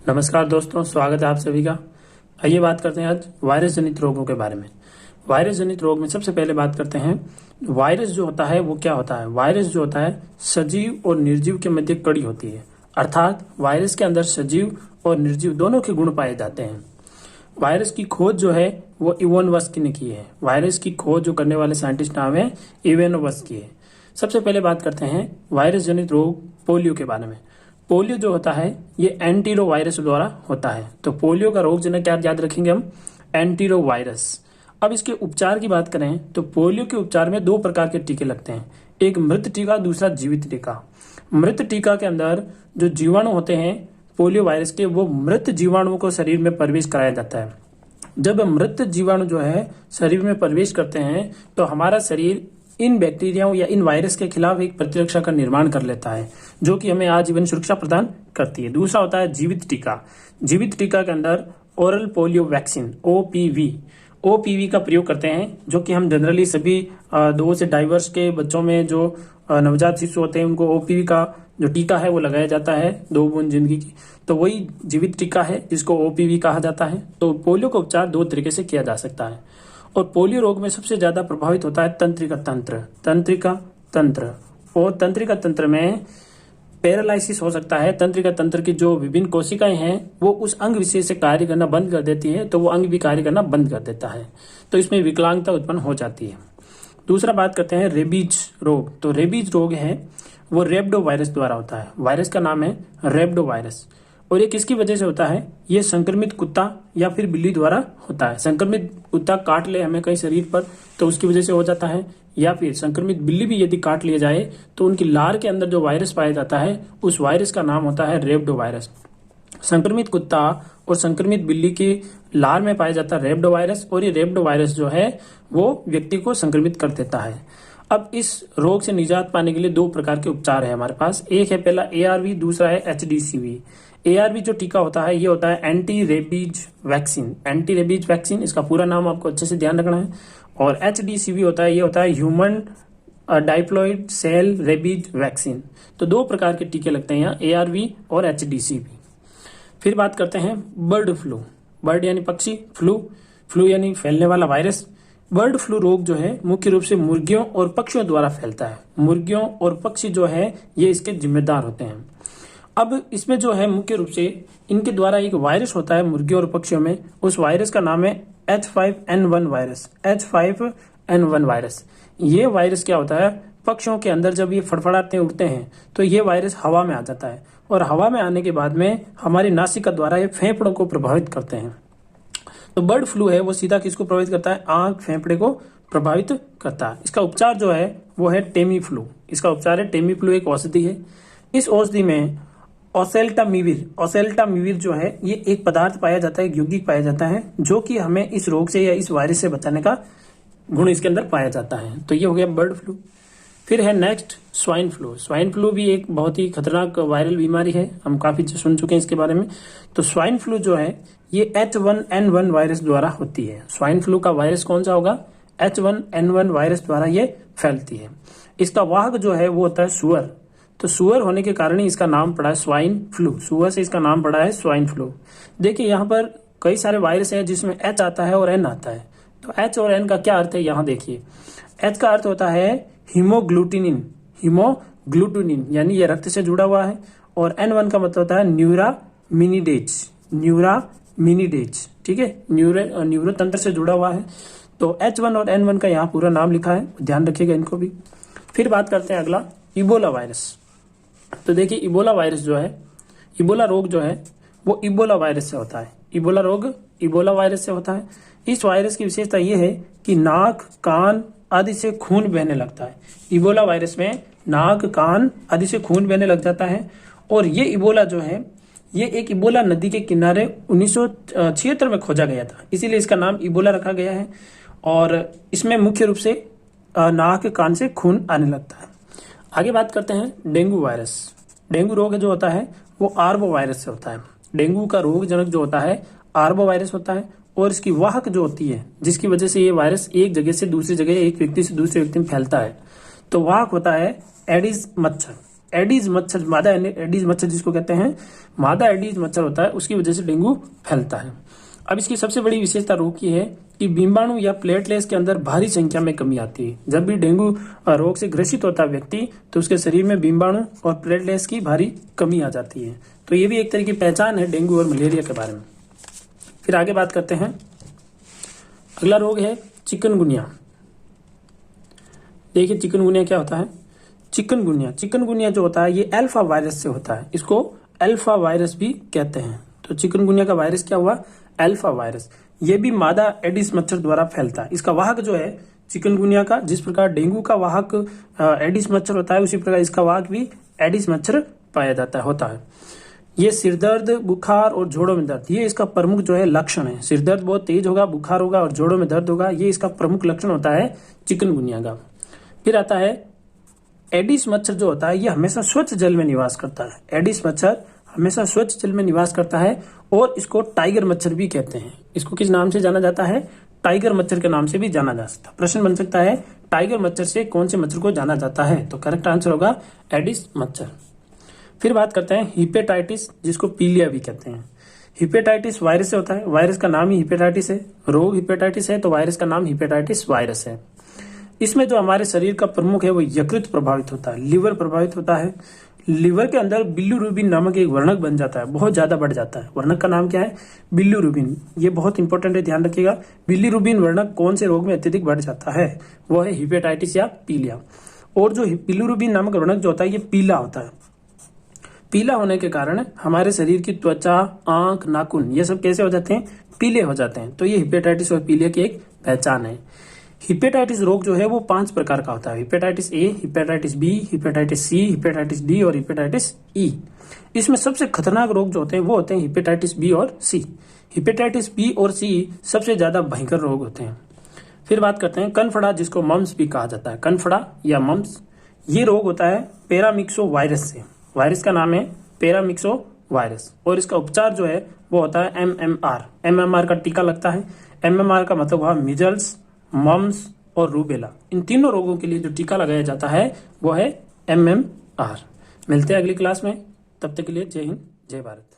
नमस्कार दोस्तों, स्वागत है आप सभी का। आइए बात करते हैं आज वायरस जनित रोगों के बारे में। वायरस जनित रोग में सबसे पहले बात करते हैं वायरस जो होता है वो क्या होता है। वायरस जो होता है सजीव और निर्जीव के मध्य कड़ी होती है, अर्थात वायरस के अंदर सजीव और निर्जीव दोनों के गुण पाए जाते हैं। वायरस की खोज जो है वो इवानोव्स्की ने की है। वायरस की खोज जो करने वाले साइंटिस्ट नाम है इवानोव्स्की है। सबसे पहले बात करते हैं वायरस जनित रोग पोलियो के बारे में। पोलियो जो होता है ये एंटीरो वायरस द्वारा होता है। तो पोलियो का रोग जनक क्या याद रखेंगे हम, एंटीरो वायरस। अब इसके उपचार की बात करें तो पोलियो के उपचार में दो प्रकार के टीके लगते हैं, एक मृत टीका, दूसरा जीवित टीका। मृत टीका के अंदर जो जीवाणु होते हैं पोलियो वायरस के, वो मृत जीवाणुओं को शरीर में प्रवेश कराया जाता है। जब मृत जीवाणु जो है शरीर में प्रवेश करते हैं तो हमारा शरीर इन बैक्टीरियाओं या इन वायरस के खिलाफ एक प्रतिरक्षा का निर्माण कर लेता है, जो कि हमें आजीवन सुरक्षा प्रदान करती है। दूसरा होता है जीवित टीका। जीवित टीका के अंदर ओरल पोलियो वैक्सीन ओपीवी का प्रयोग करते हैं, जो कि हम जनरली सभी 2 से 2.5 वर्ष के बच्चों में जो नवजात शिशु होते हैं उनको ओपीवी का जो टीका है वो लगाया जाता है 2 बूंद जिंदगी की। तो वही जीवित टीका है जिसको ओपीवी कहा जाता है। तो पोलियो का उपचार 2 तरीके से किया जा सकता है। और पोलियो रोग में सबसे ज्यादा प्रभावित होता है तंत्रिका तंत्र। और तंत्रिका तंत्र में पैरालाइसिस हो सकता है। तंत्रिका तंत्र की जो विभिन्न कोशिकाएं हैं वो उस अंग विशेष से कार्य करना बंद कर देती है, तो वो अंग भी कार्य करना बंद कर देता है, तो इसमें विकलांगता उत्पन्न हो जाती है। दूसरा बात करते हैं रेबीज रोग। तो रेबीज रोग है वो रेब्डो वायरस द्वारा होता है। वायरस का नाम है रेब्डो वायरस। और ये किसकी वजह से होता है, ये संक्रमित कुत्ता या फिर बिल्ली द्वारा होता है। संक्रमित कुत्ता काट ले हमें कहीं शरीर पर तो उसकी वजह से हो जाता है, या फिर संक्रमित बिल्ली भी यदि काट लिया जाए तो उनकी लार के अंदर जो वायरस पाया जाता है उस वायरस का नाम होता है रेब्डो वायरस। संक्रमित कुत्ता और संक्रमित बिल्ली की लार में पाया जाता है रेब्डो वायरस, और ये रेब्डो वायरस जो है वो व्यक्ति को संक्रमित कर देता है। अब इस रोग से निजात पाने के लिए 2 प्रकार के उपचार है हमारे पास। एक है पहला ARV, दूसरा है HDCV। ARV जो टीका होता है ये होता है एंटी रेबीज वैक्सीन, इसका पूरा नाम आपको अच्छे से ध्यान रखना है। और HDCV होता है, ये होता है human diploid cell rabies vaccine. तो 2 प्रकार के टीके लगते हैं यहाँ, ARV और HDCV। फिर बात करते हैं बर्ड फ्लू। बर्ड यानी पक्षी, फ्लू यानी फैलने वाला वायरस। बर्ड फ्लू रोग जो है मुख्य रूप से मुर्गियों और पक्षियों द्वारा फैलता है। मुर्गियों और पक्षी जो है ये इसके जिम्मेदार होते हैं। अब इसमें जो है मुख्य रूप से इनके द्वारा एक वायरस होता है मुर्गियों और पक्षियों में, उस वायरस का नाम है H5N1 वायरस। ये वायरस क्या होता है, पक्षियों के अंदर जब ये फड़फड़ाते उड़ते हैं तो ये वायरस हवा में आ जाता है, और हवा में आने के बाद में हमारी नासिका द्वारा ये फेफड़ों को प्रभावित करते हैं। तो बर्ड फ्लू है वो सीधा किसको प्रभावित करता है, आंख फेफड़े को प्रभावित करता है। इसका उपचार जो है वो है टेमीफ्लू। इसका उपचार है टेमीफ्लू, एक औषधि है। इस औषधि में ओसेल्टामिविर जो है ये एक पदार्थ पाया जाता है, एक यौगिक पाया जाता है, जो कि हमें इस रोग से या इस वायरस से बचाने का गुण इसके अंदर पाया जाता है। तो ये हो गया बर्ड फ्लू। फिर है next swine flu. Swine flu भी एक बहुत ही खतरनाक वायरल बीमारी है, हम काफी सुन चुके हैं इसके बारे में। तो स्वाइन फ्लू जो है ये H1N1 वायरस द्वारा होती है। स्वाइन फ्लू का वायरस कौन सा होगा, H1N1 वायरस द्वारा ये फैलती है। इसका वाहक जो है वो होता है सुअर। तो सुअर होने के कारण ही इसका नाम पड़ा है स्वाइन फ्लू। सुअर से इसका नाम पड़ा है स्वाइन फ्लू। देखिए यहाँ पर कई सारे वायरस है जिसमें H आता है और N आता है। तो H और N का क्या अर्थ है, यहाँ देखिए। H का अर्थ होता है हीमोग्लूटिनिन यानी ये रक्त से जुड़ा हुआ है, और N1 का मतलब होता है न्यूरामिनिडेज, ठीक है, न्यूरो तंत्र से जुड़ा हुआ है। तो H1 और N1 का यहाँ पूरा नाम लिखा है, ध्यान रखिएगा इनको भी। फिर बात करते हैं अगला इबोला वायरस। तो देखिए इबोला वायरस जो है, इबोला रोग जो है वो इबोला वायरस से होता है। इबोला रोग इबोला वायरस से होता है। इस वायरस की विशेषता ये है कि नाक, कान आदि से खून बहने लगता है। इबोला वायरस में नाक, कान आदि से खून बहने लग जाता है। और ये इबोला जो है ये एक इबोला नदी के किनारे 1976 में खोजा गया था, इसीलिए इसका नाम इबोला रखा गया है। और इसमें मुख्य रूप से नाक, कान से खून आने लगता है। आगे बात करते हैं डेंगू वायरस। डेंगू रोग जो होता है वो आर्बो वायरस से होता है। डेंगू का रोग जनक जो होता है आर्बो वायरस होता है, और इसकी वाहक जो होती है जिसकी वजह से ये वायरस एक जगह से दूसरी जगह, एक व्यक्ति से दूसरे व्यक्ति में फैलता है, तो वाहक होता है एडिस मच्छर। एडीज मच्छर, मादा एडीज मच्छर जिसको कहते हैं, मादा एडीज मच्छर होता है, उसकी वजह से डेंगू फैलता है। अब इसकी सबसे बड़ी विशेषता रोग की है कि बीमाणु या प्लेटलेट्स के अंदर भारी संख्या में कमी आती है। जब भी डेंगू रोग से ग्रसित होता है व्यक्ति, तो उसके शरीर में बीमाणु और प्लेटलेट्स की भारी कमी आ जाती है। तो ये भी एक तरह की पहचान है डेंगू और मलेरिया के बारे में। फिर आगे बात करते हैं, अगला रोग है चिकनगुनिया। देखिए चिकनगुनिया क्या होता है। चिकनगुनिया जो होता है ये अल्फा वायरस से होता है, इसको अल्फा वायरस भी कहते हैं। तो चिकनगुनिया का वायरस क्या हुआ, अल्फा वायरस। ये भी मादा एडिस मच्छर द्वारा फैलता है। इसका वाहक जो है चिकनगुनिया का, जिस प्रकार डेंगू का वाहक एडिस मच्छर होता है, उसी प्रकार इसका वाहक भी एडिस मच्छर पाया जाता है, होता है। ये सिरदर्द, बुखार और जोड़ों में दर्द, ये इसका प्रमुख जो है लक्षण है। सिरदर्द बहुत तेज होगा, बुखार होगा और जोड़ों में दर्द होगा, ये इसका प्रमुख लक्षण होता है चिकनगुनिया का। फिर आता है एडिस मच्छर जो होता है ये हमेशा स्वच्छ जल में निवास करता है। एडिस मच्छर हमेशा स्वच्छ जल में निवास करता है और इसको टाइगर मच्छर भी कहते हैं। इसको किस नाम से जाना जाता है, टाइगर मच्छर के नाम से भी जाना जा सकता है। प्रश्न बन सकता है टाइगर मच्छर से कौन से मच्छर को जाना जाता है, तो करेक्ट आंसर होगा एडिस मच्छर। फिर बात करते हैं हिपेटाइटिस, जिसको पीलिया भी कहते हैं। हिपेटाइटिस वायरस से होता है, वायरस का नाम ही हिपेटाइटिस है। रोग हिपेटाइटिस है तो वायरस का नाम हिपेटाइटिस वायरस है। इसमें जो हमारे शरीर का प्रमुख है वो यकृत प्रभावित होता है, लिवर प्रभावित होता है। लिवर के अंदर बिल्यूरुबिन नामक एक वर्णक बन जाता है, बहुत ज्यादा बढ़ जाता है। वर्णक का नाम क्या है, बिल्यूरुबिन। ये बहुत इंपॉर्टेंट है, ध्यान रखिएगा। बिल्यूरुबिन वर्णक कौन से रोग में अत्यधिक बढ़ जाता है, वो है हिपेटाइटिस या पीलिया। और जो बिल्यूरुबिन नामक वर्णक जो होता है ये पीला होता है। पीला होने के कारण हमारे शरीर की त्वचा, आंख, नाखून, ये सब कैसे हो जाते हैं, पीले हो जाते हैं। तो ये हिपेटाइटिस और पीलिया की एक पहचान है। हिपेटाइटिस रोग जो है वो 5 प्रकार का होता है। Hepatitis A, hepatitis B, hepatitis C, hepatitis D और हिपेटाइटिस ई। इसमें सबसे खतरनाक रोग जो होते हैं वो होते हैं हिपेटाइटिस बी और सी। हिपेटाइटिस बी और सी सबसे ज्यादा भयंकर रोग होते हैं। फिर बात करते हैं कनफड़ा, जिसको मम्स भी कहा जाता है। कनफड़ा या मम्स, ये रोग होता है पैरामिक्सो वायरस से। वायरस का नाम है पैरामिक्सो वायरस और इसका उपचार जो है वो होता है एमएमआर। एमएमआर का टीका लगता है। एमएमआर का मतलब हुआ मिजल्स, मम्स और रूबेला। इन तीनों रोगों के लिए जो टीका लगाया जाता है वो है एमएमआर। मिलते हैं अगली क्लास में, तब तक के लिए जय हिंद, जय भारत।